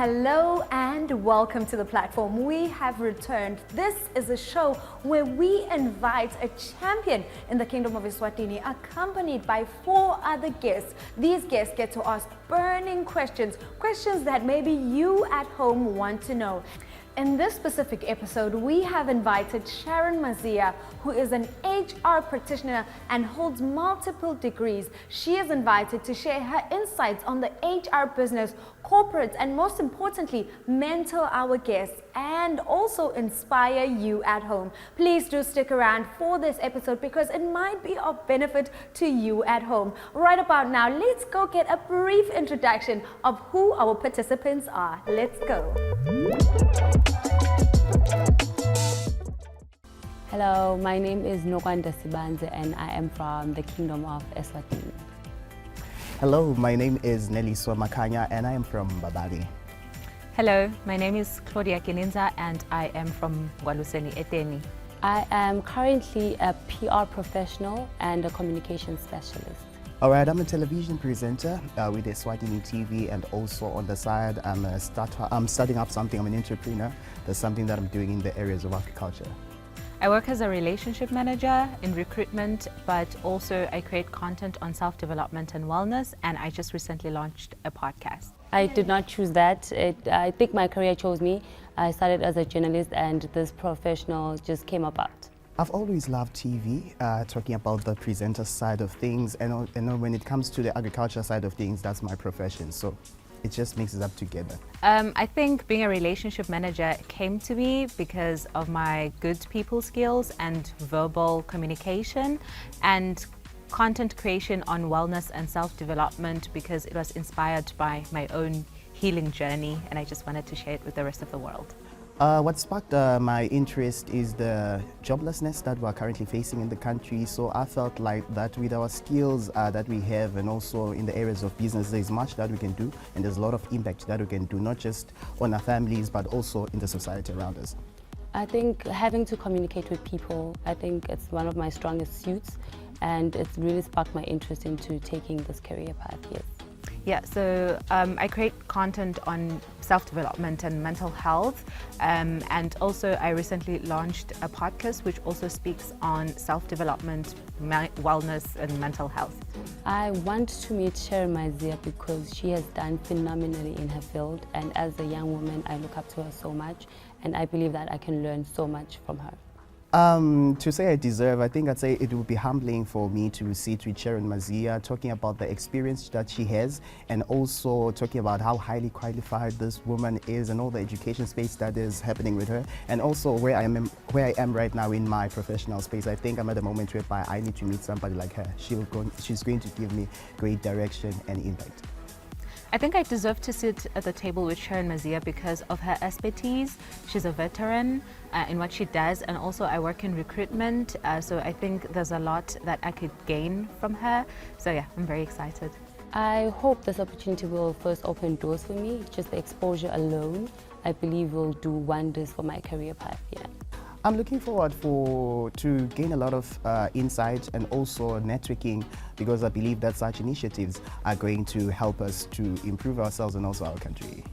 Hello and welcome to the platform. We have returned. This is a show where we invite a champion in the Kingdom of Eswatini, accompanied by 4 other guests. These guests get to ask burning questions that maybe you at home want to know. In this specific episode, we have invited Sharon Maziya, who is an HR practitioner and holds multiple degrees. She is invited to share her insights on the HR business, corporate, and most importantly, mentor our guests and also inspire you at home. Please do stick around for this episode because it might be of benefit to you at home. Right about now, let's go get a brief introduction of who our participants are. Let's go. Hello, my name is Nokwanda Sibanze and I am from the Kingdom of Eswatini. Hello, my name is Neliswa Makanya and I am from Babali. Hello, my name is Claudia Kininza and I am from Ngwaluseni Eteni. I am currently a PR professional and a communication specialist. Alright, I'm a television presenter with Eswatini TV, and also on the side I'm starting up something. I'm an entrepreneur. That's something that I'm doing in the areas of agriculture. I work as a relationship manager in recruitment, but also I create content on self-development and wellness, and I just recently launched a podcast. I did not choose that. I think my career chose me. I started as a journalist and this professional just came about. I've always loved TV, talking about the presenter side of things, and when it comes to the agriculture side of things, that's my profession. So it just mixes up together. I think being a relationship manager came to me because of my good people skills and verbal communication, and content creation on wellness and self-development because it was inspired by my own healing journey, and I just wanted to share it with the rest of the world. What sparked my interest is the joblessness that we're currently facing in the country. So I felt like that with our skills that we have, and also in the areas of business, there's much that we can do, and there's a lot of impact that we can do, not just on our families, but also in the society around us. I think having to communicate with people, I think it's one of my strongest suits, and it's really sparked my interest into taking this career path, yes. Yeah, so I create content on self-development and mental health, and also I recently launched a podcast which also speaks on self-development, wellness and mental health. I want to meet Sharon Maziya because she has done phenomenally in her field, and as a young woman I look up to her so much, and I believe that I can learn so much from her. To say I deserve, I think I'd say it would be humbling for me to sit with Sharon Maziya, talking about the experience that she has, and also talking about how highly qualified this woman is and all the education space that is happening with her, and also where I am right now in my professional space. I think I'm at a moment whereby I need to meet somebody like her. She's going to give me great direction and impact. I think I deserve to sit at the table with Sharon Maziya because of her expertise. She's a veteran in what she does, and also I work in recruitment, so I think there's a lot that I could gain from her. So yeah, I'm very excited. I hope this opportunity will first open doors for me. Just the exposure alone, I believe, will do wonders for my career path, yeah. I'm looking forward to gain a lot of insight and also networking, because I believe that such initiatives are going to help us to improve ourselves and also our country.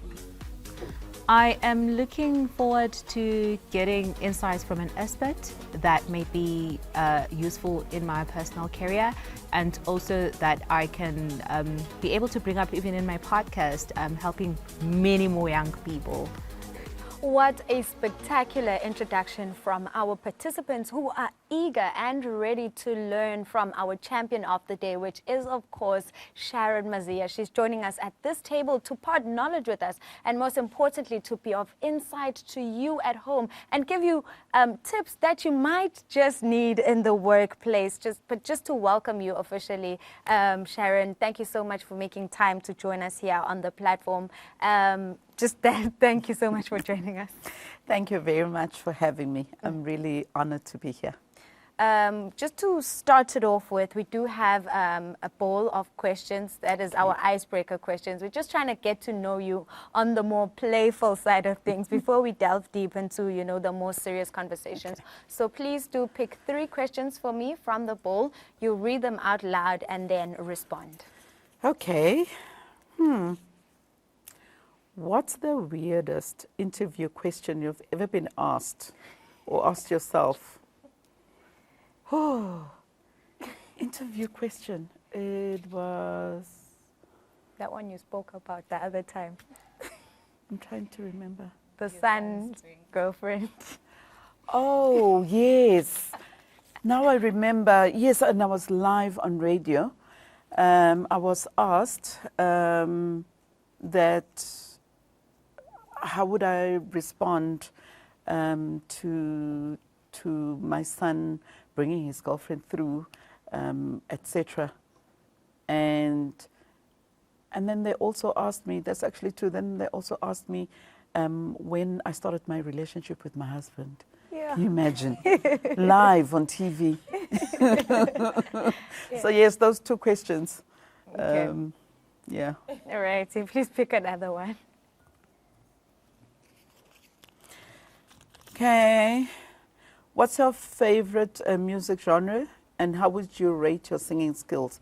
I am looking forward to getting insights from an expert that may be useful in my personal career, and also that I can be able to bring up even in my podcast, helping many more young people. What a spectacular introduction from our participants who are eager and ready to learn from our champion of the day, which is, of course, Sharon Maziya. She's joining us at this table to part knowledge with us, and most importantly, to be of insight to you at home and give you tips that you might just need in the workplace. Just to welcome you officially, Sharon, thank you so much for making time to join us here on the platform. Thank you so much for joining us. Thank you very much for having me. I'm really honored to be here. Just to start it off with, we do have a bowl of questions. That is our icebreaker questions. We're just trying to get to know you on the more playful side of things before we delve deep into, the more serious conversations. Okay. So please do pick 3 questions for me from the bowl. You read them out loud and then respond. Okay. What's the weirdest interview question you've ever been asked or asked yourself? Oh, interview question. It was... That one you spoke about the other time. I'm trying to remember. The son's girlfriend. Oh, yes. Now I remember. Yes, and I was live on radio. I was asked that how would I respond to my son bringing his girlfriend through, etc. And then they also asked me, that's actually true, then they also asked me when I started my relationship with my husband. Yeah. Can you imagine? Live on TV. So yes, those two questions. Okay. Yeah. All right, so please pick another one. Okay. What's your favorite music genre and how would you rate your singing skills?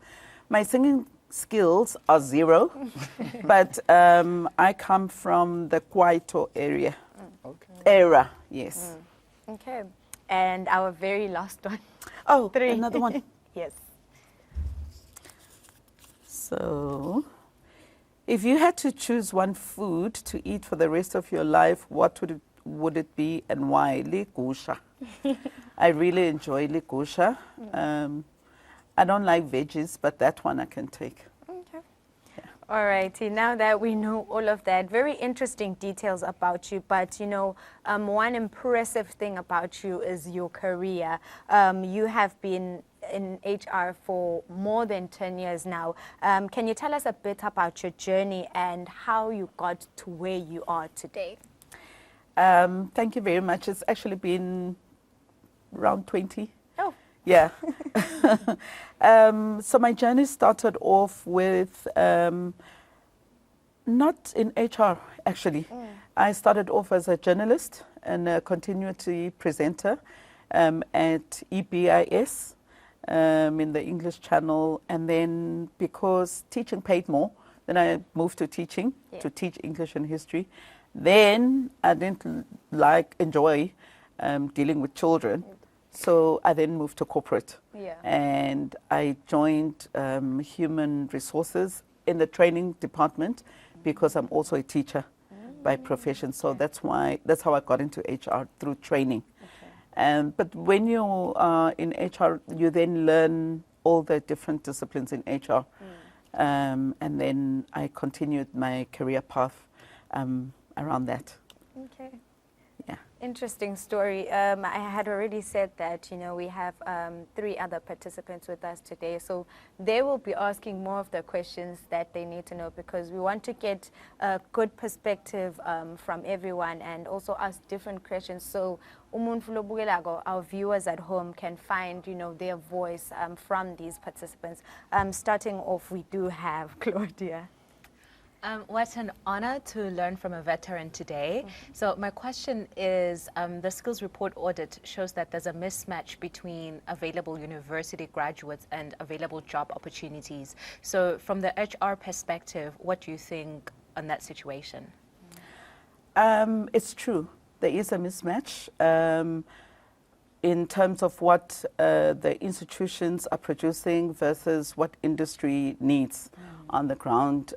My singing skills are 0, but I come from the Kwaito area. Era, yes. Okay. And our very last one. Oh, 3. another one. Yes. So, if you had to choose one food to eat for the rest of your life, what would it be and why? Ligusha. I really enjoy ligusha. I don't like veggies, but that one I can take. Okay. Yeah. All righty. Now that we know all of that, very interesting details about you. But, you know, one impressive thing about you is your career. You have been in HR for more than 10 years now. Can you tell us a bit about your journey and how you got to where you are today? Thank you very much. It's actually been around 20. Oh. Yeah. So my journey started off with, not in HR, actually. I started off as a journalist and a continuity presenter at EBIS in the English Channel. And then because teaching paid more, then I moved to teaching, to teach English and history. Then I didn't enjoy dealing with children. So I then moved to corporate. Yeah. And I joined human resources in the training department because I'm also a teacher by profession. So that's how I got into HR, through training. Okay. But when you are in HR, you then learn all the different disciplines in HR. And then I continued my career path around that. Okay. Yeah. Interesting story. I had already said that, you know, we have 3 other participants with us today. So they will be asking more of the questions that they need to know because we want to get a good perspective from everyone and also ask different questions. So our viewers at home can find, you know, their voice from these participants. Starting off, we do have Claudia. What an honor to learn from a veteran today. So my question is, the skills report audit shows that there's a mismatch between available university graduates and available job opportunities. So from the HR perspective, what do you think on that situation? It's true. There is a mismatch in terms of what the institutions are producing versus what industry needs on the ground.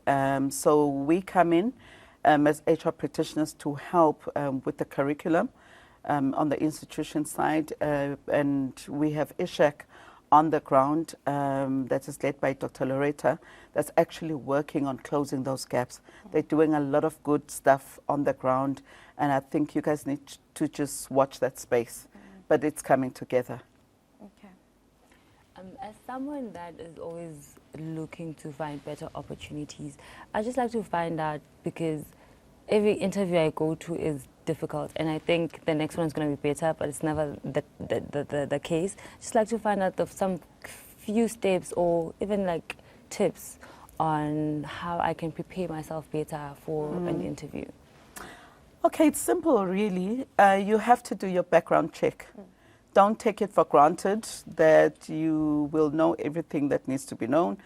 So we come in as HR practitioners to help with the curriculum on the institution side, and we have ISHAC on the ground that is led by Dr. Loretta that's actually working on closing those gaps. They're doing a lot of good stuff on the ground, and I think you guys need to just watch that space. But it's coming together. Okay. As someone that is always looking to find better opportunities, I just like to find out, because every interview I go to is difficult, and I think the next one's going to be better, but it's never the case. Just like to find out some few steps or even like tips on how I can prepare myself better for an interview. Okay, it's simple, really. You have to do your background check. Don't take it for granted that you will know everything that needs to be known.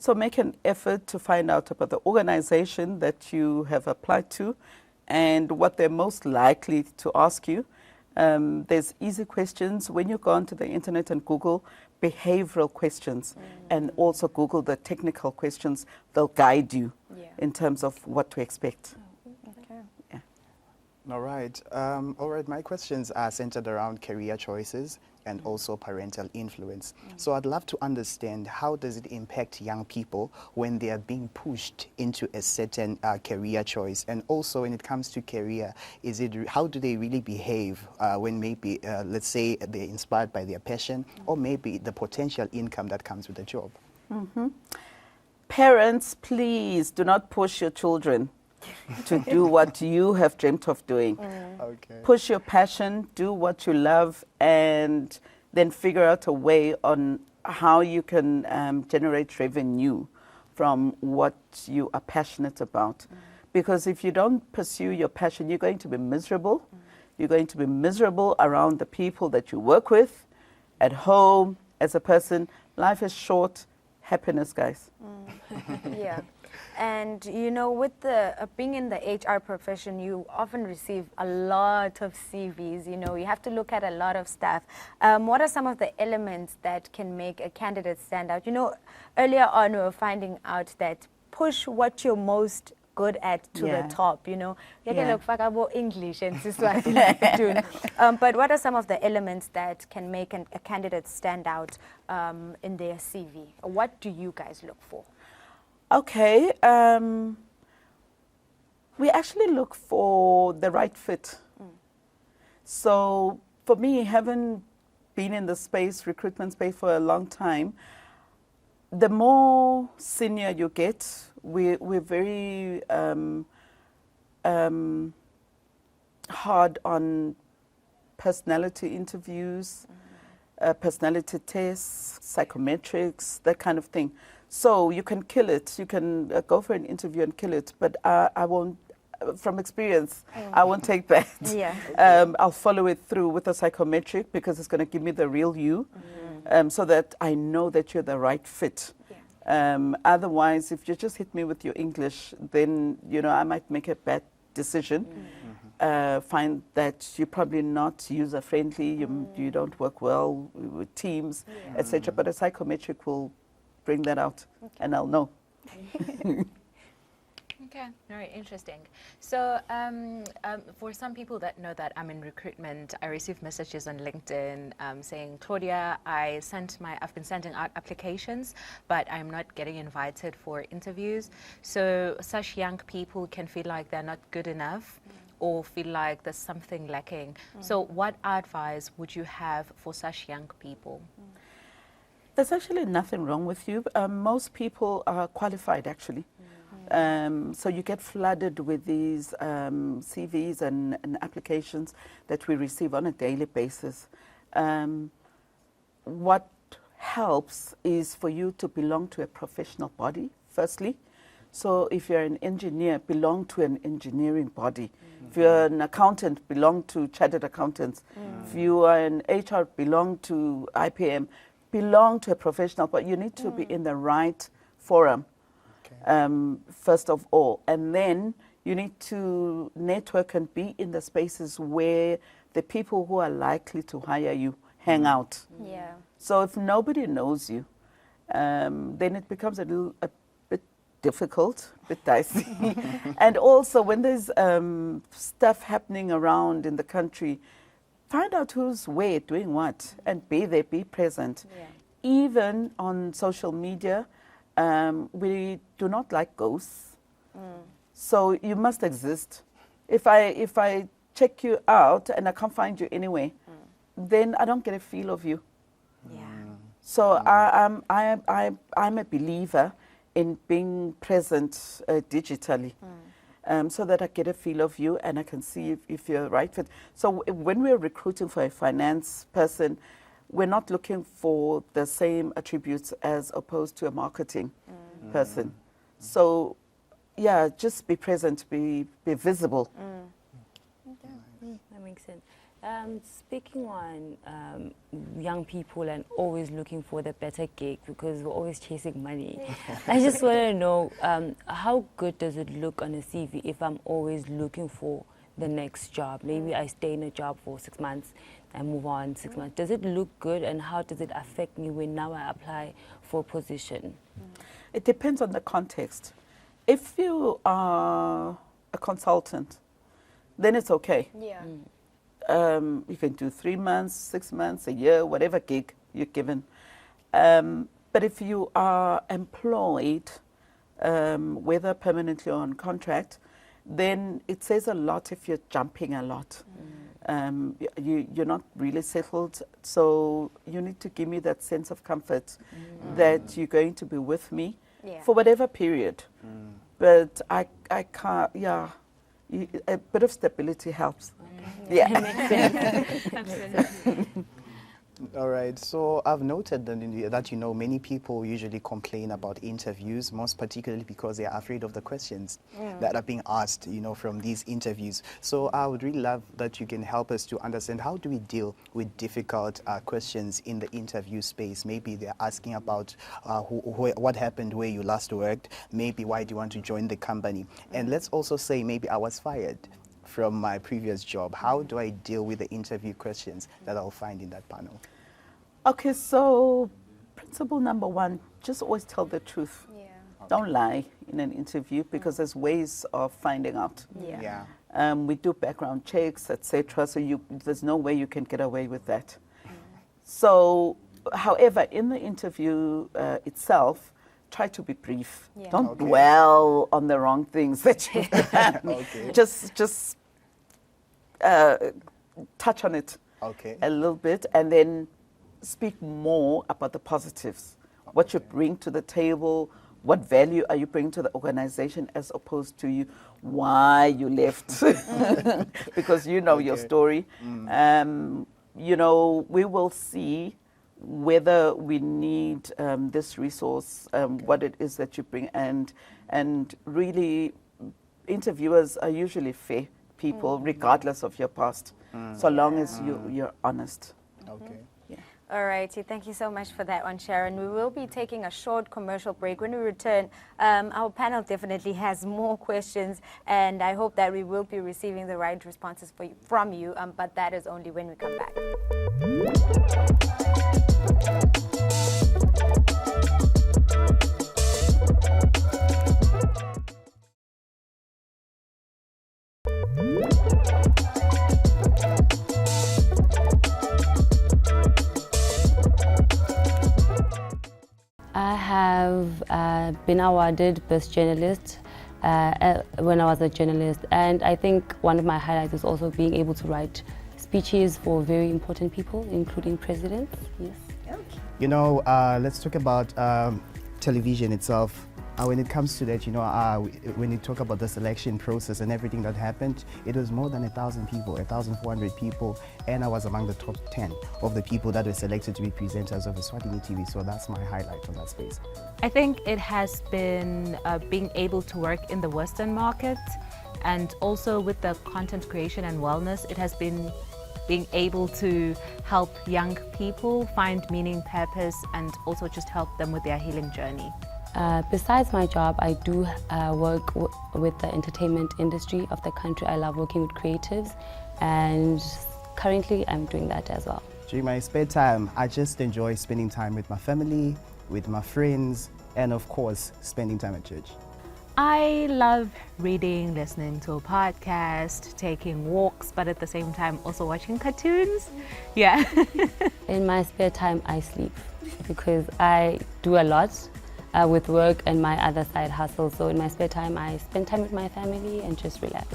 So make an effort to find out about the organization that you have applied to and what they're most likely to ask you. There's easy questions. When you go onto the internet and Google behavioral questions and also Google the technical questions, they'll guide you in terms of what to expect. All right. My questions are centered around career choices and also parental influence. So I'd love to understand, how does it impact young people when they are being pushed into a certain career choice? And also when it comes to career, how do they really behave when maybe, let's say, they're inspired by their passion or maybe the potential income that comes with the job? Parents, please do not push your children to do what you have dreamt of doing. Okay. Push your passion, do what you love, and then figure out a way on how you can generate revenue from what you are passionate about. Because if you don't pursue your passion, you're going to be miserable. You're going to be miserable around the people that you work with, at home, as a person. Life is short. Happiness, guys. Yeah. And, you know, with the being in the HR profession, you often receive a lot of CVs. You know, you have to look at a lot of stuff. What are some of the elements that can make a candidate stand out? You know, earlier on we were finding out that push what you're most good at to the top, you know. You can look for English and Swahili. But what are some of the elements that can make a candidate stand out in their CV? What do you guys look for? Okay, we actually look for the right fit. So for me, having been in the recruitment space for a long time, the more senior you get, we're very hard on personality interviews, personality tests, psychometrics, that kind of thing. So you can kill it. You can go for an interview and kill it. But I won't, from experience, I won't take that. I'll follow it through with a psychometric because it's going to give me the real you, so that I know that you're the right fit. Otherwise, if you just hit me with your English, then, you know, I might make a bad decision. Find that you're probably not user-friendly, you don't work well with teams, etc. But a psychometric will bring that out, and I'll know. Okay, very interesting. So for some people that know that I'm in recruitment, I receive messages on LinkedIn saying, Claudia, I've been sending out applications, but I'm not getting invited for interviews. So such young people can feel like they're not good enough or feel like there's something lacking. So what advice would you have for such young people? There's actually nothing wrong with you. Most people are qualified, actually. So you get flooded with these CVs and applications that we receive on a daily basis. What helps is for you to belong to a professional body, firstly. So if you're an engineer, belong to an engineering body. If you're an accountant, belong to chartered accountants. If you are an HR, belong to IPM. Belong to a professional, but you need to be in the right forum, first of all. And then you need to network and be in the spaces where the people who are likely to hire you hang out. So if nobody knows you, then it becomes a bit difficult, a bit dicey. And also when there's stuff happening around in the country, find out who's where, doing what, and be there, be present. Even on social media, we do not like ghosts. So you must exist. If I check you out and I can't find you anywhere, then I don't get a feel of you. So I'm a believer in being present digitally. So that I get a feel of you and I can see if you're the right fit. So when we're recruiting for a finance person, we're not looking for the same attributes as opposed to a marketing person. So, just be present, be visible. That makes sense. Speaking on young people and always looking for the better gig because we're always chasing money, I just want to know how good does it look on a CV if I'm always looking for the next job? Maybe I stay in a job for 6 months and move on 6 months. Does it look good, and how does it affect me when now I apply for a position? It depends on the context. If you are a consultant, then it's okay. Yeah. You can do 3 months, 6 months, a year, whatever gig you're given. But if you are employed, whether permanently or on contract, then it says a lot if you're jumping a lot. You're not really settled, so you need to give me that sense of comfort that you're going to be with me for whatever period. But I can't, a bit of stability helps. Yeah. All right, so I've noted that many people usually complain about interviews, most particularly because they are afraid of the questions that are being asked, from these interviews. So I would really love that you can help us to understand, how do we deal with difficult questions in the interview space? Maybe they're asking about what happened where you last worked, maybe why do you want to join the company? And let's also say maybe I was fired from my previous job. How do I deal with the interview questions that I'll find in that panel? Okay, so principle number 1, just always tell the truth. Yeah. Don't lie in an interview, because there's ways of finding out. Yeah. We do background checks, etc. So there's no way you can get away with that. So, however, in the interview itself, try to be brief. Yeah. Don't dwell on the wrong things that you've done. Just touch on it a little bit, and then speak more about the positives. What you bring to the table, what value are you bringing to the organization, as opposed to why you left. Because your story. We will see whether we need this resource, what it is that you bring, and really interviewers are usually fair people, regardless of your past, so long as you're honest. Okay. All righty, thank you so much for that one, Sharon. We will be taking a short commercial break. When we return, our panel definitely has more questions, and I hope that we will be receiving the right responses from you, but that is only when we come back. I have been awarded Best Journalist when I was a journalist, and I think one of my highlights is also being able to write speeches for very important people, including presidents. Yes. Okay. Let's talk about television itself. When it comes to that, when you talk about the selection process and everything that happened, it was more than 1,000 people, 1,400 people, and I was among the top 10 of the people that were selected to be presenters of Eswatini TV. So that's my highlight on that space. I think it has been being able to work in the Western market, and also with the content creation and wellness, it has been being able to help young people find meaning, purpose, and also just help them with their healing journey. Besides my job, I do work with the entertainment industry of the country. I love working with creatives, and currently I'm doing that as well. During my spare time, I just enjoy spending time with my family, with my friends, and of course, spending time at church. I love reading, listening to a podcast, taking walks, but at the same time also watching cartoons. Yeah. In my spare time, I sleep because I do a lot with work and my other side hustle. So in my spare time, I spend time with my family and just relax.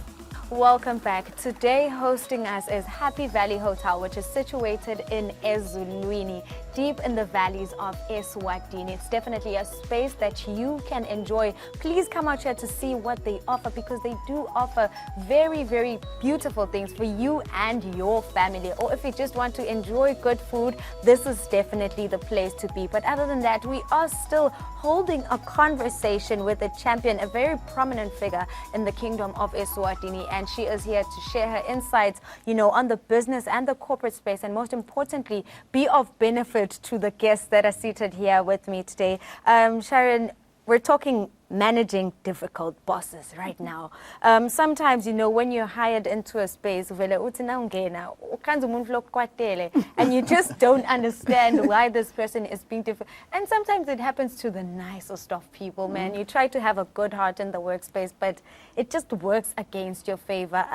Welcome back. Today hosting us is Happy Valley Hotel, which is situated in Eswatini, deep in the valleys of Eswatini. It's definitely a space that you can enjoy. Please come out here to see what they offer, because they do offer very, very beautiful things for you and your family. Or if you just want to enjoy good food, this is definitely the place to be. But other than that, we are still holding a conversation with a champion, a very prominent figure in the kingdom of Eswatini. and she is here to share her insights, you know, on the business and the corporate space, and most importantly, be of benefit to the guests that are seated here with me today. Sharon, we're talking managing difficult bosses right now. Sometimes, you know, when you're hired into a space, and you just don't understand why this person is being difficult. And sometimes it happens to the nicest of people, man. You try to have a good heart in the workspace, but it just works against your favor.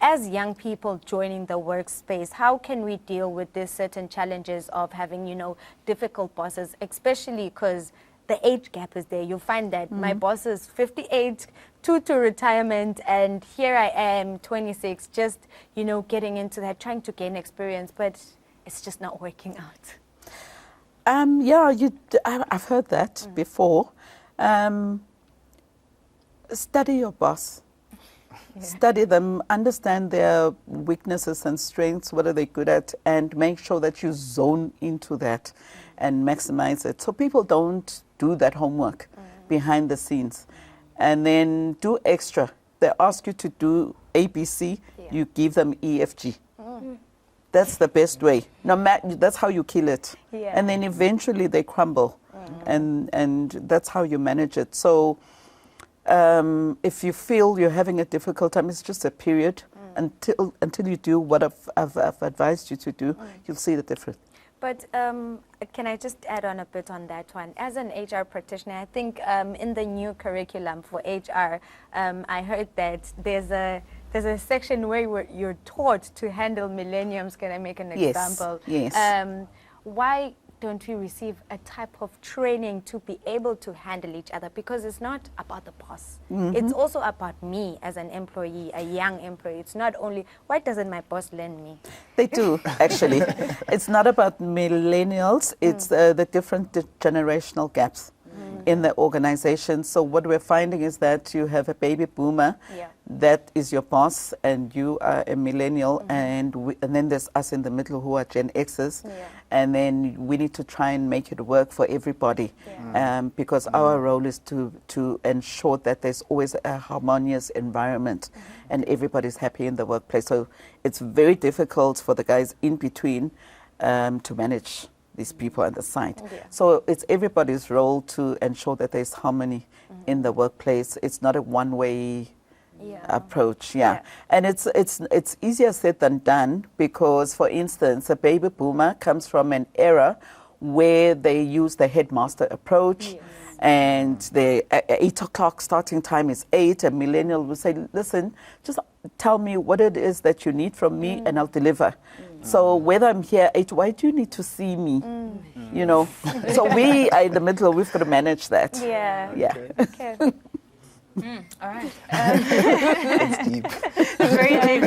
As young people joining the workspace, how can we deal with these certain challenges of having, you know, difficult bosses, especially because the age gap is there. You'll find that my boss is 58, to retirement, and here I am, 26, just, you know, getting into that, trying to gain experience, but it's just not working out. I've heard that before. Study your boss. Study them, understand their weaknesses and strengths, what are they good at, and make sure that you zone into that and maximize it. So people don't do that homework behind the scenes. And then do extra. They ask you to do ABC, you give them EFG. That's the best way. That's how you kill it. And then eventually they crumble. And that's how you manage it. So if you feel you're having a difficult time, it's just a period until you do what I've advised you to do, you'll see the difference. But can I just add on a bit on that one? As an HR practitioner, I think in the new curriculum for HR, I heard that there's a section where you're taught to handle millenniums. Can I make an example? Yes. Why don't we receive a type of training to be able to handle each other? Because it's not about the boss. It's also about me as an employee, a young employee. It's not only, why doesn't my boss learn me? They do, actually. It's not about millennials. It's the different generational gaps in the organization. So what we're finding is that you have a baby boomer that is your boss, and you are a millennial, and then there's us in the middle who are Gen Xers, and then we need to try and make it work for everybody, because our role is to ensure that there's always a harmonious environment and everybody's happy in the workplace. So it's very difficult for the guys in between to manage these people at the site. So it's everybody's role to ensure that there's harmony in the workplace. It's not a one-way approach, and it's easier said than done, because, for instance, a baby boomer comes from an era where they use the headmaster approach, and the 8 o'clock starting time is 8. A millennial will say, listen, just tell me what it is that you need from me and I'll deliver. So whether I'm here 8, why do you need to see me? You know, so we are in the middle. We've got to manage that. Okay. All right. That's deep. Very deep.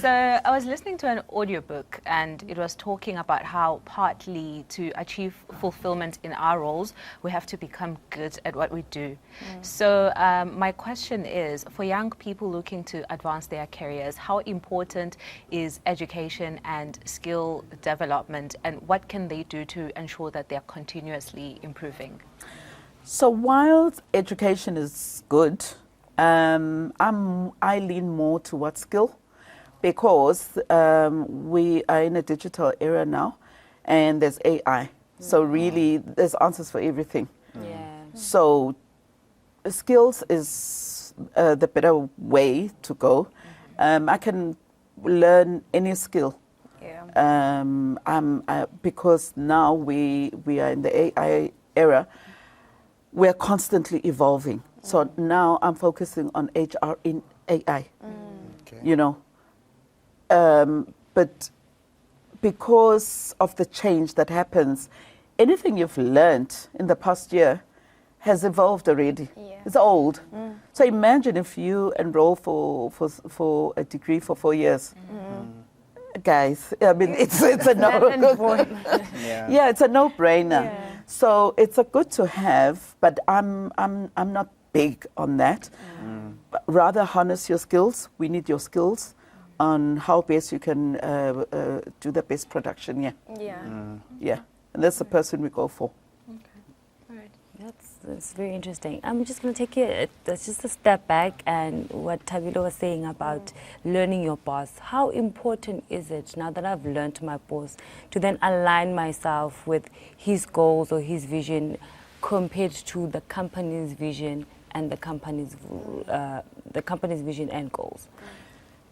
So I was listening to an audiobook, and it was talking about how partly to achieve fulfillment in our roles, we have to become good at what we do. So my question is, for young people looking to advance their careers, how important is education and skill development, and what can they do to ensure that they're continuously improving? So while education is good, I lean more towards skill, because we are in a digital era now, and there's AI. So really, there's answers for everything. So skills is the better way to go. I can learn any skill. Because now we are in the AI era. We're constantly evolving. So now I'm focusing on HR in AI, you know. But because of the change that happens, anything you've learned in the past year has evolved already. It's old. So imagine if you enroll for a degree for 4 years. Guys, I mean, it's a no. It's a no-brainer. So it's a good to have, but I'm not big on that. But rather harness your skills. We need your skills on how best you can do the best production. And that's the person we go for. All right. That's very interesting. I'm just going to take it just a step back, and what Tabilo was saying about learning your boss. How important is it, now that I've learned my boss, to then align myself with his goals or his vision compared to the company's vision and the company's vision and goals?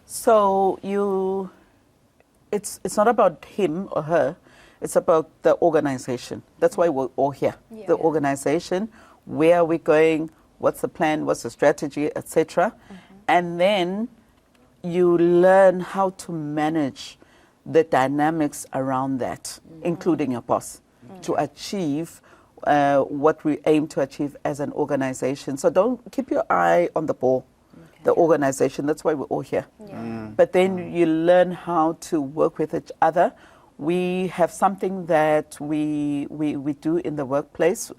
So it's not about him or her. It's about the organization. That's why we're all here. Yeah. The organization, where are we going, what's the plan, what's the strategy, etc. And then you learn how to manage the dynamics around that, including your boss, to achieve what we aim to achieve as an organization. So don't keep your eye on the ball, the organization. That's why we're all here. But then you learn how to work with each other. We have something that we do in the workplace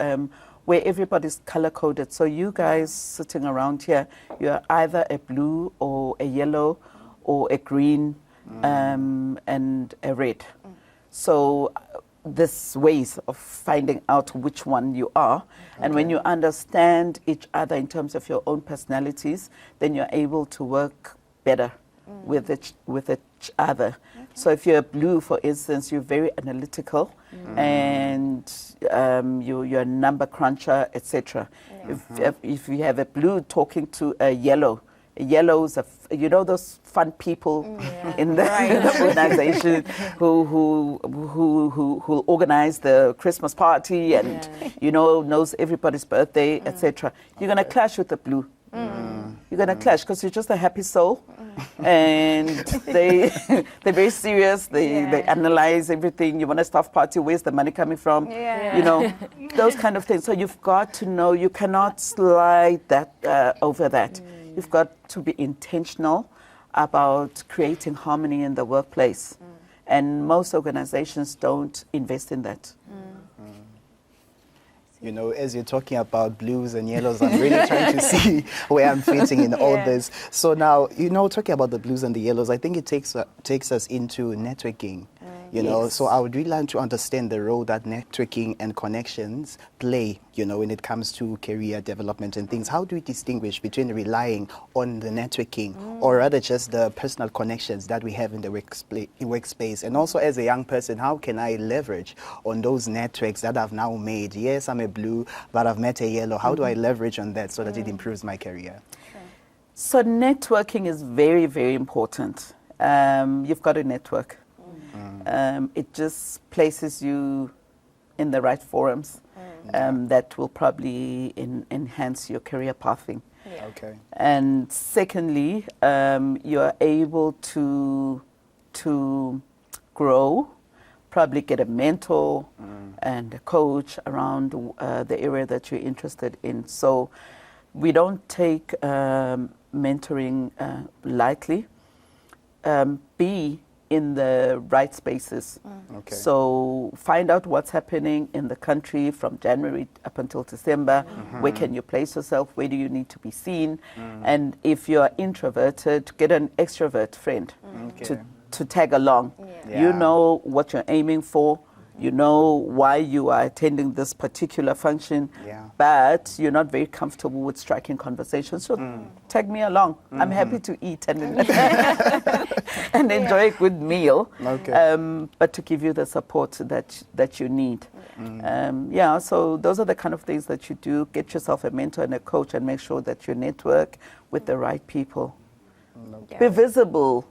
where everybody's color-coded. So you guys sitting around here, you're either a blue or a yellow or a green and a red. So there's ways of finding out which one you are. And when you understand each other in terms of your own personalities, then you're able to work better with each other. So if you're blue, for instance, you're very analytical and you're a number cruncher, etc. If you have a blue talking to a yellow is you know those fun people in the organization who organize the Christmas party and knows everybody's birthday, etc. You're gonna clash with the blue. You're gonna clash because you're just a happy soul, and they're very serious. They analyze everything. You want a staff party? Where's the money coming from? Those kind of things. So you've got to know. You cannot slide that over that. You've got to be intentional about creating harmony in the workplace, and most organizations don't invest in that. You know, as you're talking about blues and yellows, I'm really trying to see where I'm fitting in all this. So now, talking about the blues and the yellows, I think it takes us into networking. So I would really like to understand the role that networking and connections play, when it comes to career development and things. How do we distinguish between relying on the networking or rather just the personal connections that we have in the workspace? And also as a young person, how can I leverage on those networks that I've now made? Yes, I'm a blue, but I've met a yellow. How do I leverage on that so that it improves my career? So networking is very, very important. You've got to network. It just places you in the right forums that will probably enhance your career pathing. Okay. And secondly, you're able to grow, probably get a mentor and a coach around the area that you're interested in. So we don't take mentoring lightly. Be in the right spaces. Okay. So find out what's happening in the country from January up until December. Where can you place yourself? Where do you need to be seen? And if you're introverted, get an extrovert friend to tag along. You know what you're aiming for. You know why you are attending this particular function, but you're not very comfortable with striking conversations. So tag me along. I'm happy to eat and enjoy a good meal, but to give you the support that you need. So those are the kind of things that you do. Get yourself a mentor and a coach and make sure that you network with the right people. Be visible.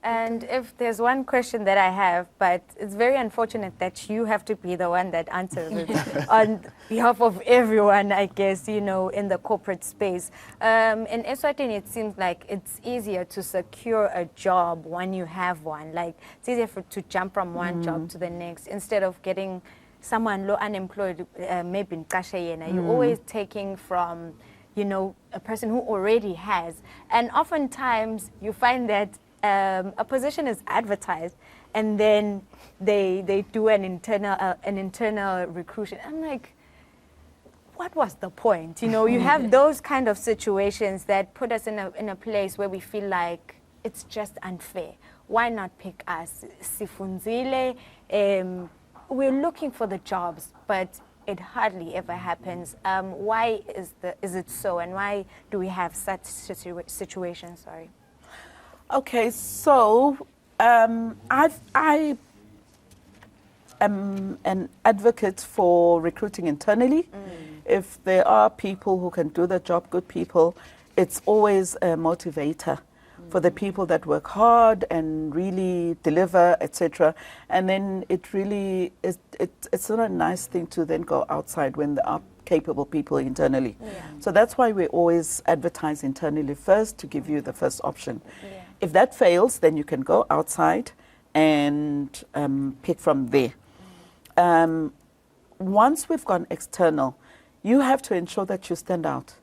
And if there's one question that I have, but it's very unfortunate that you have to be the one that answers it on behalf of everyone, I guess, in the corporate space. In Eswatini, it seems like it's easier to secure a job when you have one. Like, it's easier to jump from one job to the next instead of getting someone low unemployed, maybe in Kashayena. You're always taking from, a person who already has. And oftentimes, you find that a position is advertised and then they do an internal recruitment. I'm like, what was the point? You have those kind of situations that put us in a place where we feel like it's just unfair. Why not pick us? Sifunzile, we're looking for the jobs, but it hardly ever happens. Why is it so, and why do we have such situations? Sorry. Okay, so I am an advocate for recruiting internally. If there are people who can do the job, good people, it's always a motivator for the people that work hard and really deliver, etc. And then it really is, it's not a nice thing to then go outside when there are capable people internally. So that's why we always advertise internally first to give you the first option. If that fails, then you can go outside and pick from there. Once we've gone external, you have to ensure that you stand out.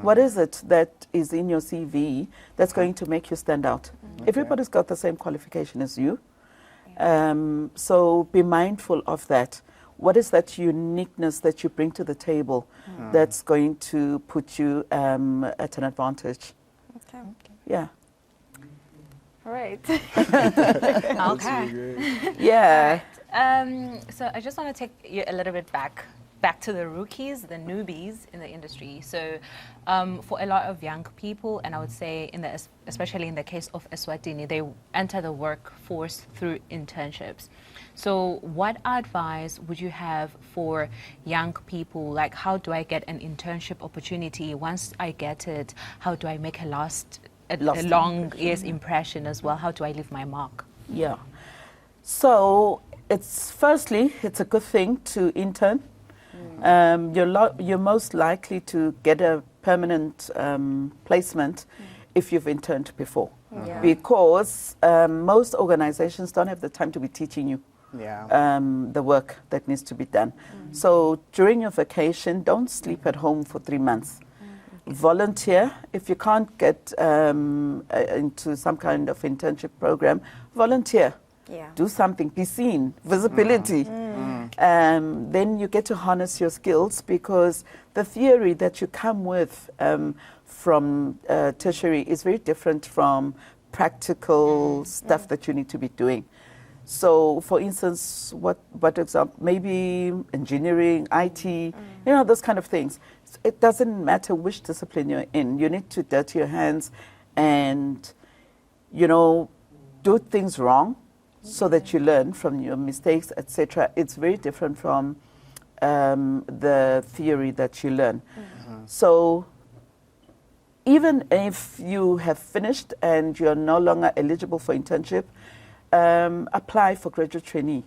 What is it that is in your CV that's going to make you stand out? Everybody's got the same qualification as you. So be mindful of that. What is that uniqueness that you bring to the table that's going to put you at an advantage? Okay. Yeah. All right. Okay. Yeah. So I just want to take you a little bit back to the rookies, the newbies in the industry. So for a lot of young people, and I would say especially in the case of Eswatini, they enter the workforce through internships. So what advice would you have for young people? Like, how do I get an internship opportunity? Once I get it, how do I make a long impression as well? How do I leave my mark? Yeah. So firstly, it's a good thing to intern. You're most likely to get a permanent placement if you've interned before, because most organizations don't have the time to be teaching you the work that needs to be done. So during your vacation, don't sleep at home for 3 months. Volunteer. If you can't get into some kind of internship program, volunteer. Do something, be seen, visibility. Then you get to harness your skills, because the theory that you come with from tertiary is very different from practical stuff that you need to be doing. So, for instance, what example? Maybe engineering, IT, those kind of things. It doesn't matter which discipline you're in. You need to dirty your hands and, do things wrong, so that you learn from your mistakes, etc. It's very different from the theory that you learn. So even if you have finished and you're no longer eligible for internship, apply for graduate trainee.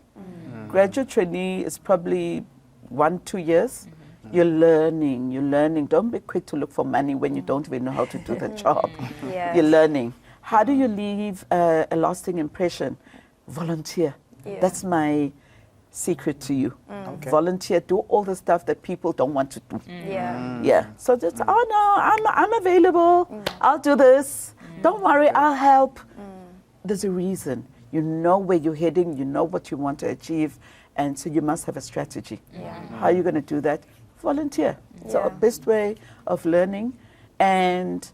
Graduate trainee is probably 1-2 years. You're learning. Don't be quick to look for money when you don't even know how to do the job. You're learning. How do you leave a lasting impression? Volunteer. That's my secret to you. Volunteer. Do all the stuff that people don't want to do. So just, oh no, I'm available. I'll do this. Don't worry, I'll help. There's a reason. You know where you're heading. You know what you want to achieve, and so you must have a strategy. How are you going to do that? Volunteer. So the best way of learning. And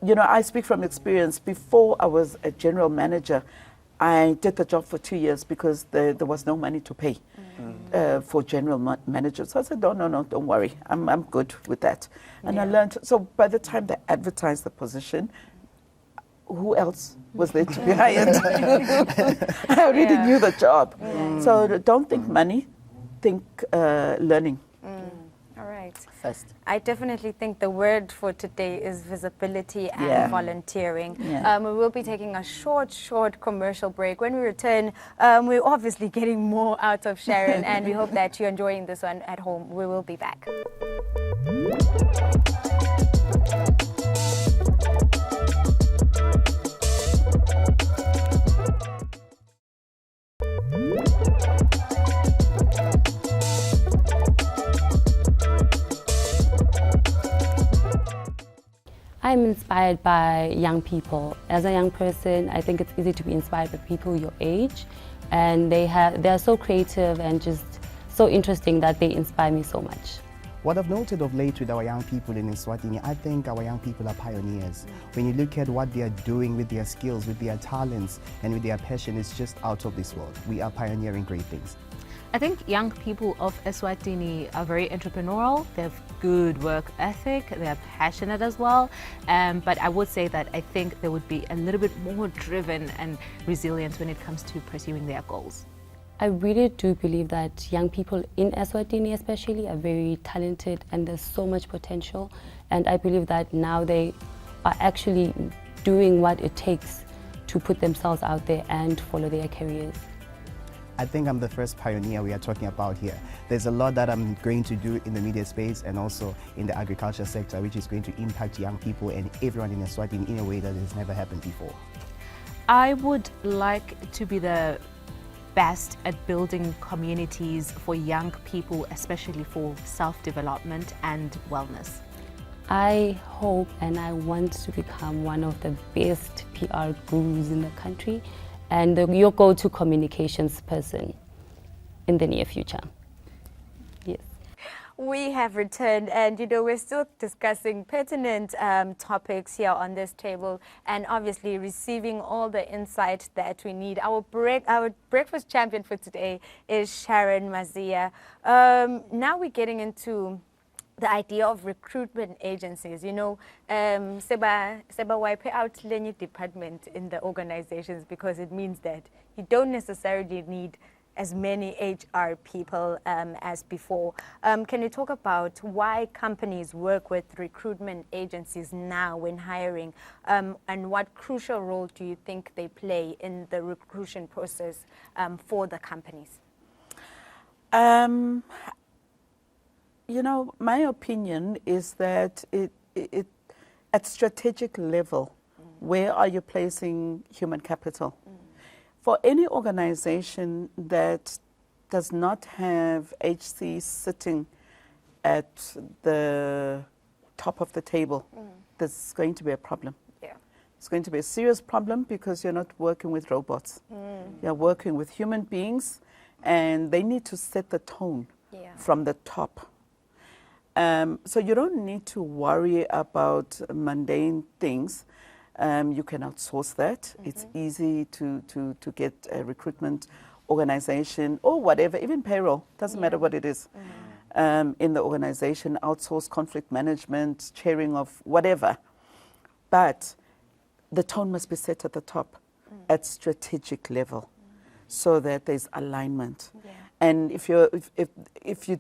I speak from experience. Before I was a general manager, I did the job for 2 years because there was no money to pay for general managers. So I said, no, don't worry. I'm good with that. And I learned. So by the time they advertised the position, who else was there to be hired? I already knew the job. So don't think money, think learning. All right. First. I definitely think the word for today is visibility and volunteering. We will be taking a short commercial break. When we return, we're obviously getting more out of Sharon, and we hope that you're enjoying this one at home. We will be back. I'm inspired by young people. As a young person, I think it's easy to be inspired by people your age, and they are so creative and just so interesting that they inspire me so much. What I've noted of late with our young people in Eswatini, I think our young people are pioneers. When you look at what they are doing with their skills, with their talents, and with their passion, it's just out of this world. We are pioneering great things. I think young people of Eswatini are very entrepreneurial. They have good work ethic. They are passionate as well. But I would say that I think they would be a little bit more driven and resilient when it comes to pursuing their goals. I really do believe that young people in Eswatini especially are very talented and there's so much potential. And I believe that now they are actually doing what it takes to put themselves out there and follow their careers. I think I'm the first pioneer we are talking about here. There's a lot that I'm going to do in the media space and also in the agriculture sector, which is going to impact young people and everyone in Eswatini in a way that has never happened before. I would like to be the best at building communities for young people, especially for self-development and wellness. I hope and I want to become one of the best PR gurus in the country and your go-to communications person in the near future. Yes. We have returned, and we're still discussing pertinent topics here on this table, and obviously receiving all the insight that we need. Our breakfast champion for today is Sharon Maziya. Now we're getting into the idea of recruitment agencies. Seba wipe out any department in the organizations because it means that you don't necessarily need as many HR people as before. Can you talk about why companies work with recruitment agencies now when hiring, and what crucial role do you think they play in the recruitment process for the companies? My opinion is that at strategic level, where are you placing human capital? For any organization that does not have HC sitting at the top of the table, there's going to be a problem. Yeah. It's going to be a serious problem because you're not working with robots. You're working with human beings, and they need to set the tone from the top. So you don't need to worry about mundane things. You can outsource that. It's easy to get a recruitment organization or whatever, even payroll, doesn't matter what it is. In the organization, outsource conflict management, chairing of whatever. But the tone must be set at the top, at strategic level, so that there's alignment. Yeah. And if you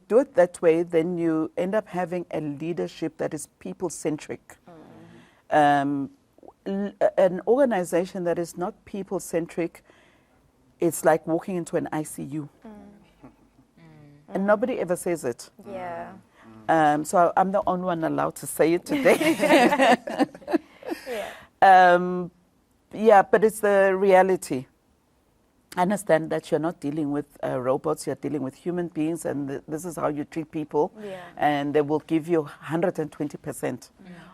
do it that way, then you end up having a leadership that is people-centric. An organization that is not people-centric, it's like walking into an ICU. And nobody ever says it. Yeah. So I'm the only one allowed to say it today. But it's the reality. Understand that you're not dealing with robots, you're dealing with human beings, and this is how you treat people. Yeah. And they will give you 120%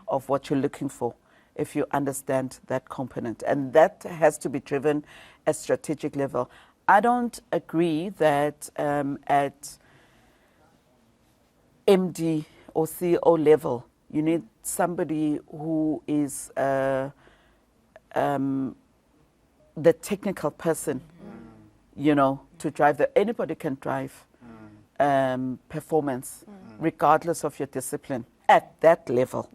of what you're looking for if you understand that component. And that has to be driven at strategic level. I don't agree that at MD or CEO level, you need somebody who is the technical person, to drive anybody can drive performance, regardless of your discipline, at that level.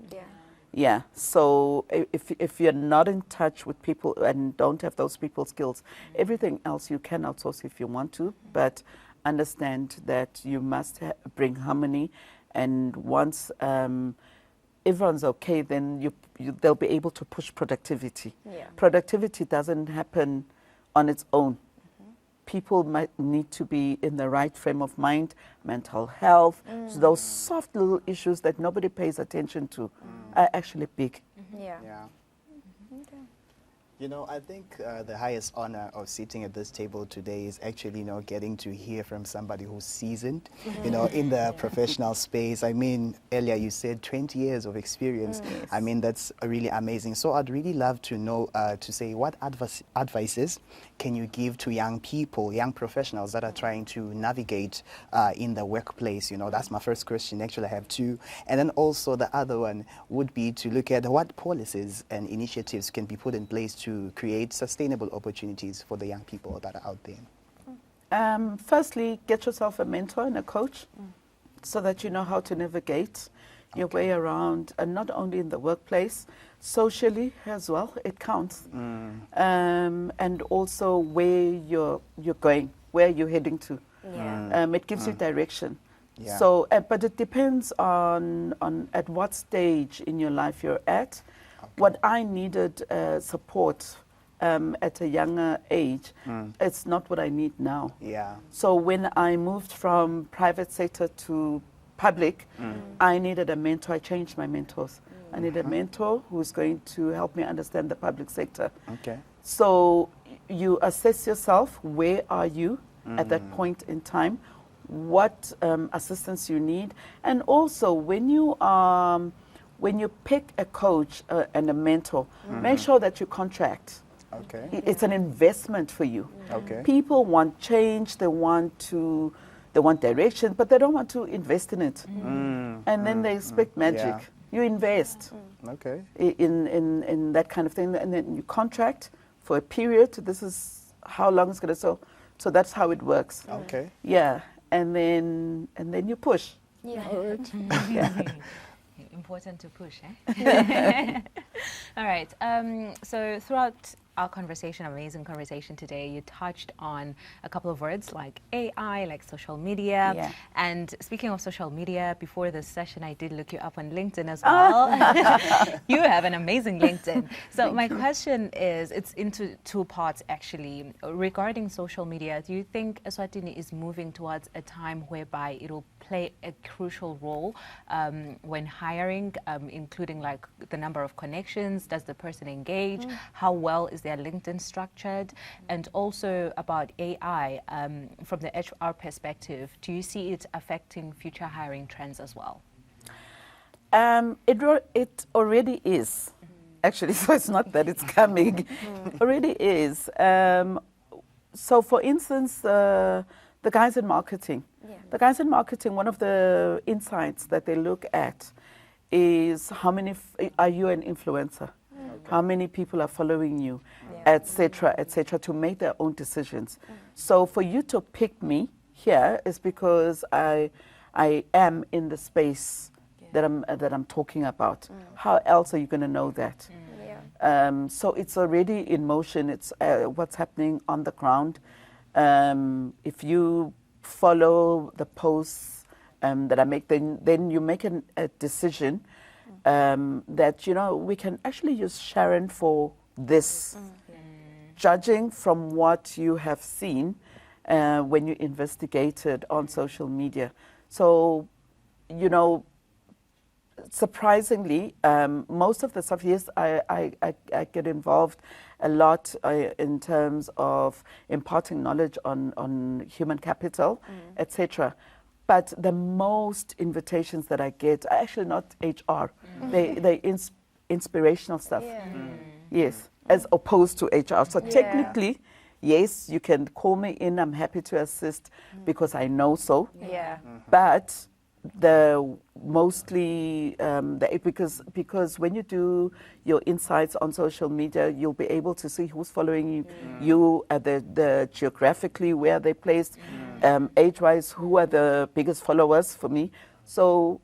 Yeah. So if you're not in touch with people and don't have those people skills, everything else you can outsource if you want to, but understand that you must bring harmony, and once everyone's okay, then they'll be able to push productivity. Yeah. Productivity doesn't happen on its own. People might need to be in the right frame of mind, mental health. So those soft little issues that nobody pays attention to are actually big. Yeah. I think the highest honor of sitting at this table today is actually, getting to hear from somebody who's seasoned, in the professional space. I mean, earlier you said 20 years of experience. Yes. I mean, that's really amazing. So I'd really love to know, what advices can you give to young people, young professionals that are trying to navigate in the workplace? That's my first question. Actually, I have two. And then also the other one would be to look at what policies and initiatives can be put in place to create sustainable opportunities for the young people that are out there. Firstly, get yourself a mentor and a coach so that you know how to navigate your way around, and not only in the workplace, socially as well, it counts. And also where you're going, where you're heading to. It gives you direction. Yeah. So, but it depends on at what stage in your life you're at. What I needed support at a younger age, it's not what I need now. Yeah. So when I moved from private sector to public, I needed a mentor. I changed my mentors. I needed a mentor who's going to help me understand the public sector. Okay. So you assess yourself, where are you at that point in time, what assistance you need, and also when you pick a coach and a mentor, make sure that you contract. Okay. It's an investment for you. Okay. People want change, they want direction, but they don't want to invest in it. And then they expect magic. Yeah. You invest Okay. in that kind of thing, and then you contract for a period. This is how long it's going to so that's how it works. Okay. Yeah, and then you push. Yeah. Important to push, eh? All right. So throughout our conversation, amazing conversation today, you touched on a couple of words like AI, like social media. Yeah. And speaking of social media, before this session, I did look you up on LinkedIn as well. You have an amazing LinkedIn. So my question is, it's into two parts actually. Regarding social media, do you think Eswatini is moving towards a time whereby it'll play a crucial role when hiring, including like the number of connections, does the person engage, how well is their LinkedIn structured, and also about AI from the HR perspective, do you see it affecting future hiring trends as well? It already is, actually, so it's not that it's coming, already is. So for instance, the guys in marketing, one of the insights that they look at is how many, are you an influencer? How many people are following you, etc., to make their own decisions. So for you to pick me here is because I am in the space that I'm talking about. How else are you going to know that? So it's already in motion. It's what's happening on the ground. If you follow the posts that I make, then you make a decision that, you know, we can actually use Sharon for this, judging from what you have seen when you investigated on social media. So, you know, surprisingly, most of the stuff, yes, I get involved a lot in terms of imparting knowledge on human capital, etc. But the most invitations that I get are actually not HR. They inspirational stuff. Yes, as opposed to HR. So technically, yes, you can call me in. I'm happy to assist because I know so. But the mostly because when you do your insights on social media, you'll be able to see who's following you at the geographically where they're placed, age-wise, who are the biggest followers for me. So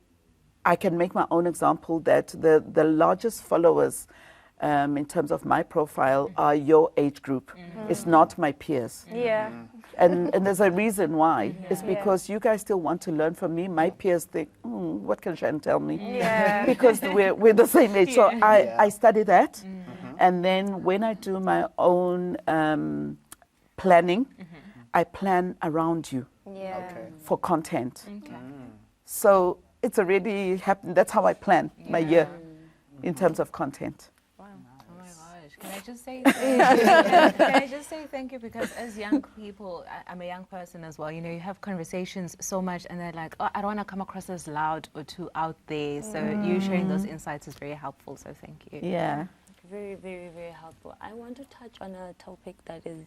I can make my own example that the largest followers in terms of my profile are your age group. It's not my peers. And there's a reason why. It's because you guys still want to learn from me. My peers think, what can Sharon tell me? Because we're the same age. So I study that. And then when I do my own planning, I plan around you for content. So it's already happened. That's how I plan my year in terms of content. Can I just say can I just say thank you, because as young people, I'm a young person as well, you know, you have conversations so much and they're like, oh, I don't want to come across as loud or too out there. So you sharing those insights is very helpful. So thank you. Yeah. Very, very, very helpful. I want to touch on a topic that is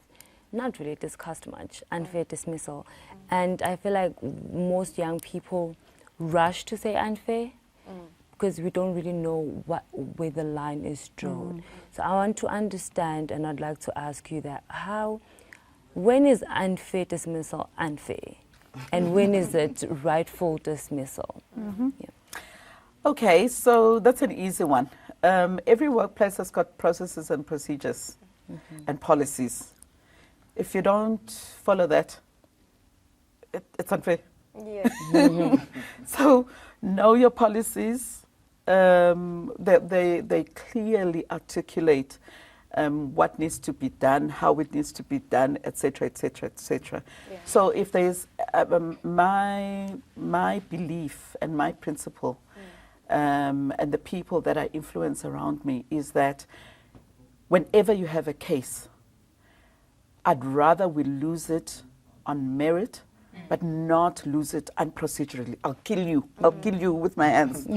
not really discussed much, unfair dismissal. And I feel like most young people rush to say unfair because we don't really know where the line is drawn. So I want to understand, and I'd like to ask you that, how when is unfair dismissal unfair? And when is it rightful dismissal? Yeah. Okay, so that's an easy one. Every workplace has got processes and procedures and policies. If you don't follow that, it's unfair. Yeah. So know your policies. They clearly articulate what needs to be done, how it needs to be done, etc., etc., etc. So if there's my belief and my principle, and the people that I influence around me is that whenever you have a case, I'd rather we lose it on merit, but not lose it unprocedurally. I'll kill you. I'll kill you with my hands.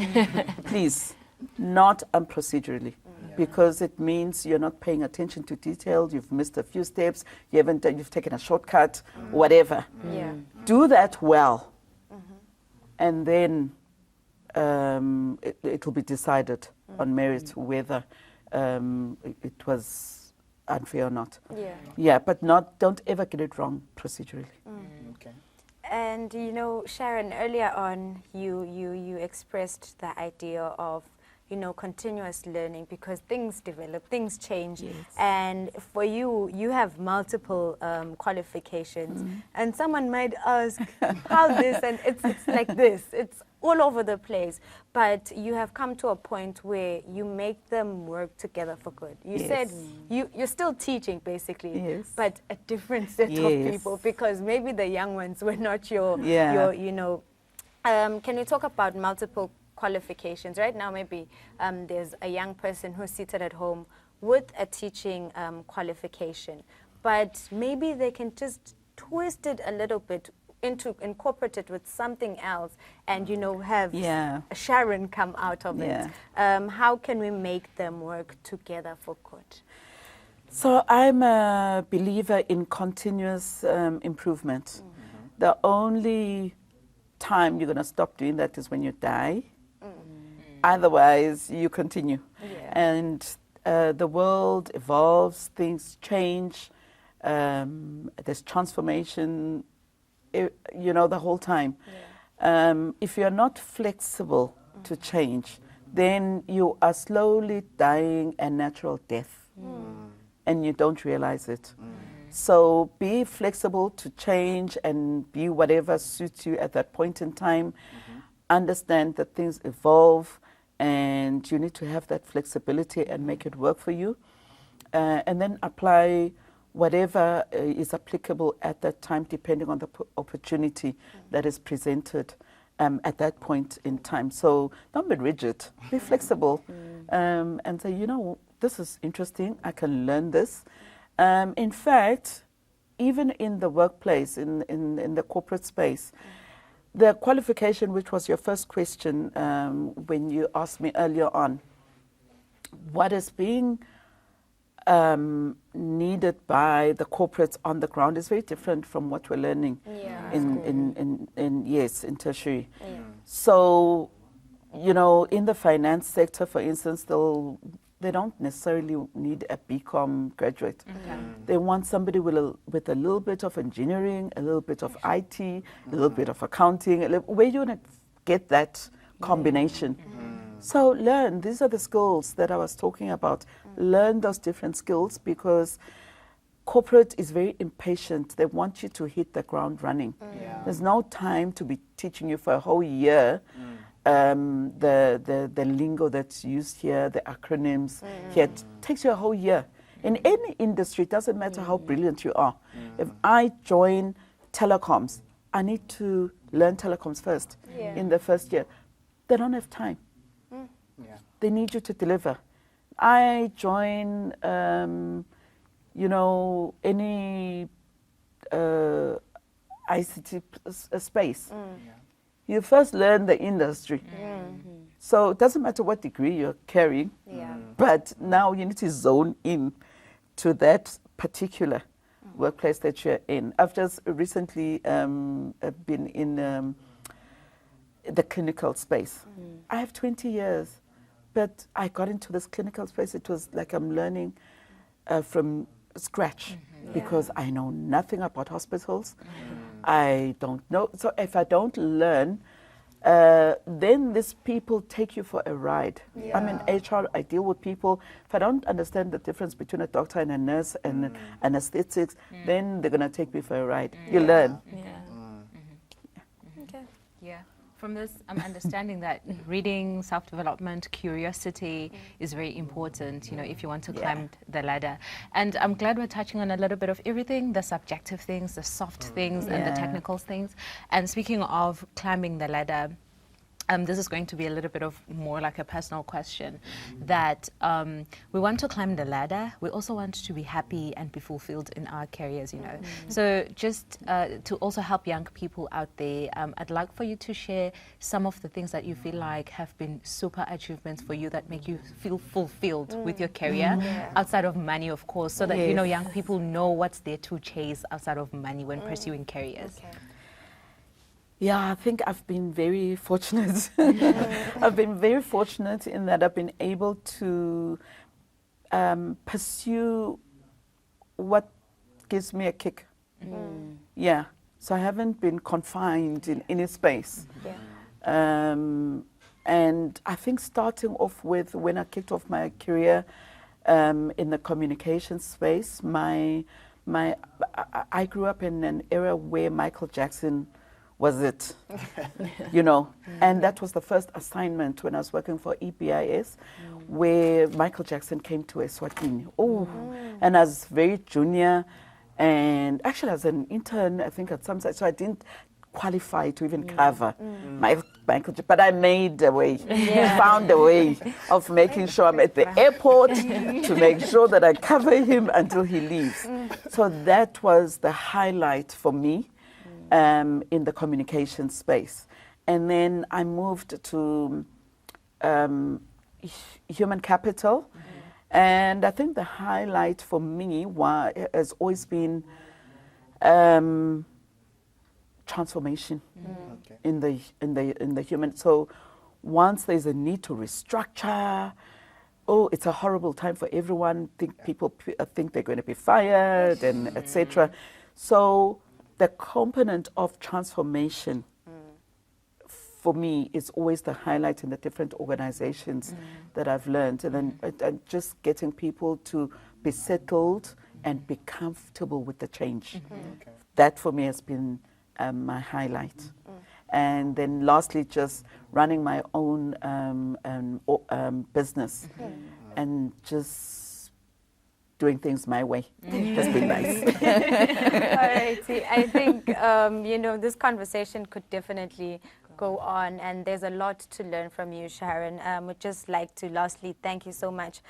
Please, not unprocedurally. Because it means you're not paying attention to detail, you've missed a few steps, you've taken a shortcut, whatever. Yeah. Do that well, and then it will be decided on merit whether it was unfair or not. Yeah. Yeah, but don't ever get it wrong procedurally. Okay. And you know, Sharon, earlier on, you expressed the idea of, you know, continuous learning, because things develop, things change. Yes. And for you, you have multiple qualifications. And someone might ask, how this? And it's like this. It's all over the place. But you have come to a point where you make them work together for good. You said you're still teaching, basically, Yes. but a different set of people, because maybe the young ones were not your you know. Can you talk about multiple qualifications? Right now, maybe there's a young person who's seated at home with a teaching qualification, but maybe they can just twist it a little bit, incorporate it with something else, and, you know, have Sharon come out of it. How can we make them work together for good? So I'm a believer in continuous improvement. The only time you're going to stop doing that is when you die. Otherwise, you continue. And the world evolves, things change, there's transformation, you know, the whole time. If you're not flexible to change, then you are slowly dying a natural death, and you don't realize it. So be flexible to change and be whatever suits you at that point in time. Understand that things evolve, and you need to have that flexibility and make it work for you. And then apply whatever is applicable at that time, depending on the opportunity that is presented at that point in time. So don't be rigid, be flexible, and say, you know, this is interesting, I can learn this. In fact, even in the workplace, in the corporate space, the qualification, which was your first question when you asked me earlier on, what is being needed by the corporates on the ground is very different from what we're learning in tertiary. So, you know, in the finance sector, for instance, they don't necessarily need a BCom graduate. They want somebody with a little bit of engineering, a little bit of IT, a little bit of accounting. Where you want to get that combination? So learn. These are the skills that I was talking about. Learn those different skills, because corporate is very impatient. They want you to hit the ground running. There's no time to be teaching you for a whole year. The lingo that's used here, the acronyms here, it takes you a whole year. In any industry, it doesn't matter how brilliant you are. If I join telecoms, I need to learn telecoms first in the first year. They don't have time. They need you to deliver. I join, you know, any ICT space. You first learn the industry. So it doesn't matter what degree you're carrying, but now you need to zone in to that particular workplace that you're in. I've just recently been in the clinical space. I have 20 years, but I got into this clinical space. It was like I'm learning from scratch because I know nothing about hospitals. I don't know. So if I don't learn, then these people take you for a ride. I'm in HR, I deal with people. If I don't understand the difference between a doctor and a nurse and anesthetics, then they're going to take me for a ride. You learn. Yeah. From this, I'm understanding that reading, self-development, curiosity is very important, you know, if you want to climb the ladder. And I'm glad we're touching on a little bit of everything, the subjective things, the soft things, and the technical things. And speaking of climbing the ladder, this is going to be a little bit of more like a personal question, that we want to climb the ladder. We also want to be happy and be fulfilled in our careers, you know. So just to also help young people out there, I'd like for you to share some of the things that you feel like have been super achievements for you that make you feel fulfilled with your career, outside of money, of course, so that, you know, young people know what's there to chase outside of money when pursuing careers. Yeah, I think I've been very fortunate. I've been very fortunate in that I've been able to pursue what gives me a kick. Yeah, so I haven't been confined in any space. And I think starting off with when I kicked off my career in the communication space, I grew up in an era where Michael Jackson was it, you know, and that was the first assignment when I was working for EBIS, where Michael Jackson came to Eswatini. And I was very junior, and actually as an intern, I think at some side, so I didn't qualify to even cover Michael Jackson, but I made a way, found a way of making sure I'm at the airport to make sure that I cover him until he leaves. So that was the highlight for me. In the communication space. And then I moved to human capital. And I think the highlight for me has always been transformation in the human. So once there's a need to restructure, it's a horrible time for everyone. People think they're going to be fired and etc. So the component of transformation for me is always the highlight in the different organizations that I've learned. And then just getting people to be settled and be comfortable with the change. That for me has been my highlight. And then lastly, just running my own business and just doing things my way has been nice. All right. See, I think, you know, this conversation could definitely go on, and there's a lot to learn from you, Sharon. Would just like to lastly thank you so much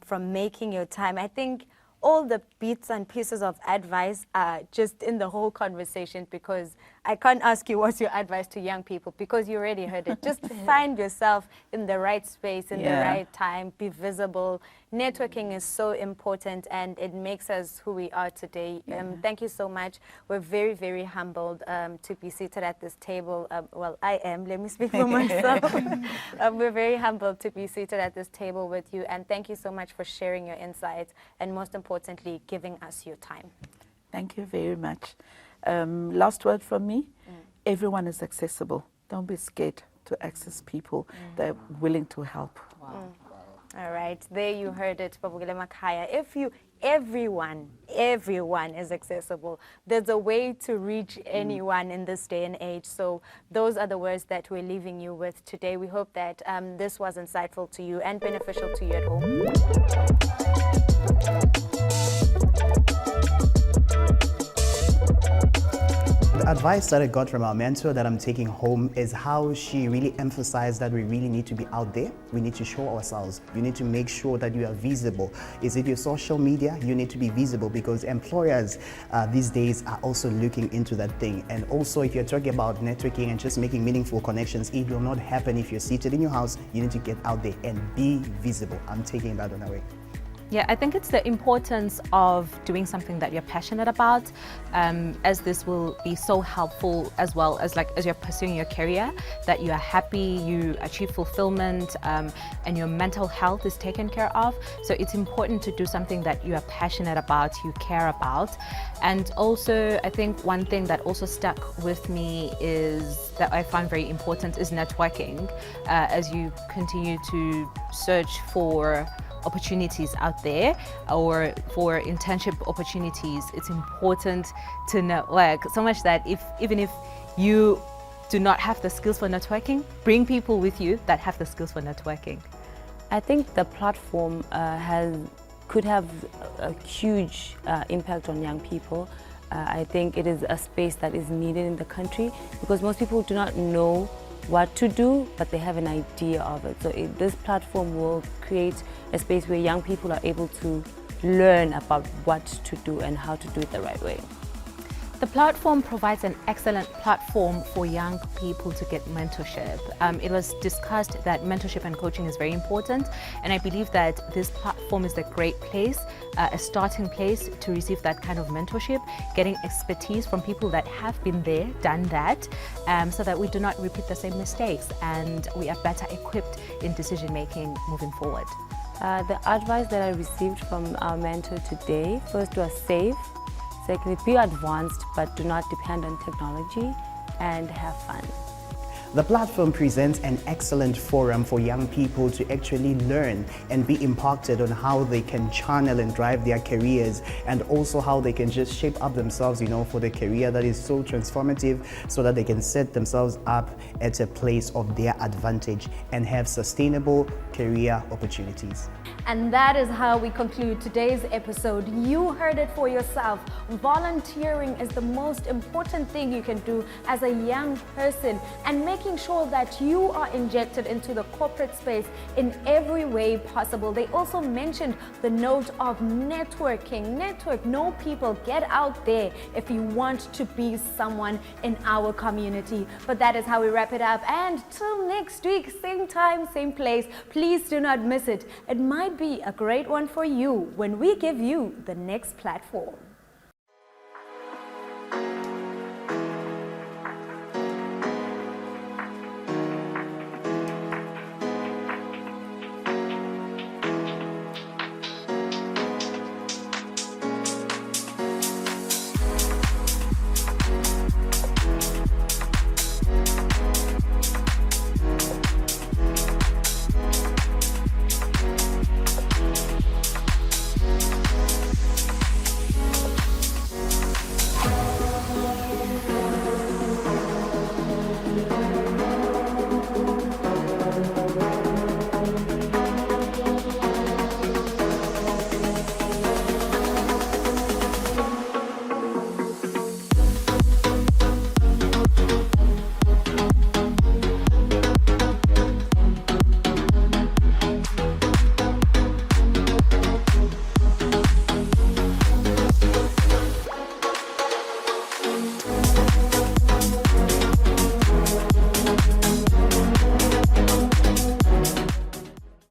for making your time. I think all the bits and pieces of advice are just in the whole conversation, because I can't ask you what's your advice to young people, because you already heard it. Just find yourself in the right space, in the right time, be visible. Networking is so important, and it makes us who we are today. Thank you so much. We're very, very humbled to be seated at this table. Well, I am. Let me speak for myself. We're very humbled to be seated at this table with you, and thank you so much for sharing your insights, and most importantly, giving us your time. Thank you very much. Last word from me, everyone is accessible. Don't be scared to access people that are willing to help. All right, there you heard it, Babugile Makaya. Everyone is accessible. There's a way to reach anyone in this day and age. So those are the words that we're leaving you with today. We hope that this was insightful to you and beneficial to you at home. The advice that I got from our mentor that I'm taking home is how she really emphasized that we really need to be out there. We need to show ourselves. You need to make sure that you are visible. Is it your social media? You need to be visible, because employers these days are also looking into that thing. And also, if you're talking about networking and just making meaningful connections, it will not happen if you're seated in your house. You need to get out there and be visible. I'm taking that on away. Yeah, I think it's the importance of doing something that you're passionate about, as this will be so helpful as well as as you're pursuing your career, that you are happy, you achieve fulfillment, and your mental health is taken care of. So it's important to do something that you are passionate about, you care about. And also, I think one thing that also stuck with me is that I found very important is networking, as you continue to search for opportunities out there or for internship opportunities. It's important to network so much that even if you do not have the skills for networking, bring people with you that have the skills for networking. I think the platform could have a huge impact on young people. I think it is a space that is needed in the country because most people do not know what to do, but they have an idea of it. So this platform will create a space where young people are able to learn about what to do and how to do it the right way. The platform provides an excellent platform for young people to get mentorship. It was discussed that mentorship and coaching is very important, and I believe that this platform is a great place, a starting place to receive that kind of mentorship, getting expertise from people that have been there, done that, so that we do not repeat the same mistakes and we are better equipped in decision making moving forward. The advice that I received from our mentor today, first was safe. Secondly, be advanced but do not depend on technology, and have fun. The platform presents an excellent forum for young people to actually learn and be impacted on how they can channel and drive their careers, and also how they can just shape up themselves, for the career that is so transformative, so that they can set themselves up at a place of their advantage and have sustainable career opportunities. And that is how we conclude today's episode. You heard it for yourself. Volunteering is the most important thing you can do as a young person, and making sure that you are injected into the corporate space in every way possible. They also mentioned the note of networking. Network, know people, get out there if you want to be someone in our community. But that is how we wrap it up. And till next week, same time, same place, please do not miss it. It might be a great one for you when we give you the next platform.